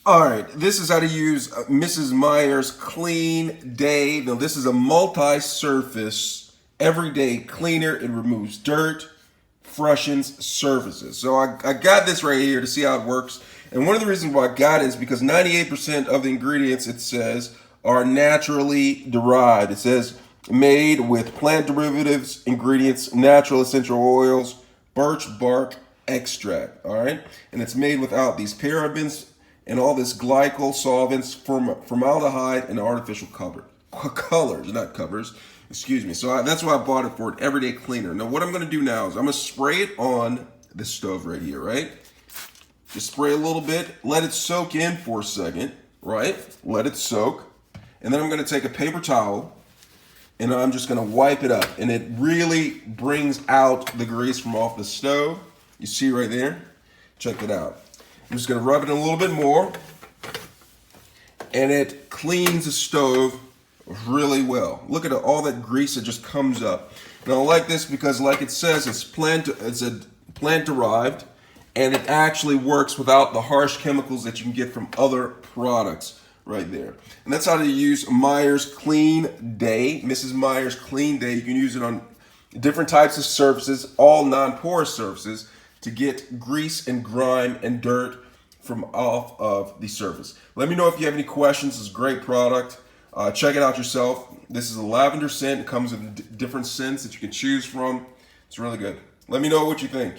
All right, this is how to use Mrs. Meyer's Clean Day. Now, this is a multi-surface, everyday cleaner. It removes dirt, freshens surfaces. So I got this right here to see how it works. And one of the reasons why I got it is because 98% of the ingredients, it says, are naturally derived. It says made with plant derivatives, ingredients, natural essential oils, birch bark extract. All right, and it's made without these parabens and all this glycol solvents, formaldehyde, and artificial colors, not covers. Excuse me. So that's why I bought it for an everyday cleaner. Now what I'm going to do now is I'm going to spray it on the stove right here, right? Just spray a little bit, let it soak in for a second, right? Let it soak. And then I'm going to take a paper towel and I'm just going to wipe it up. And it really brings out the grease from off the stove. You see right there? Check it out. I'm just going to rub it in a little bit more. And it cleans the stove really well. Look at all that grease that just comes up. And I like this because, like it says, it's a plant derived, and it actually works without the harsh chemicals that you can get from other products right there. And that's how to use Meyer's Clean Day, Mrs. Meyer's Clean Day. You can use it on different types of surfaces, all non-porous surfaces, to get grease and grime and dirt from off of the surface. Let me know if you have any questions. This is a great product. Check it out yourself. This is a lavender scent. It comes with different scents that you can choose from. It's really good. Let me know what you think.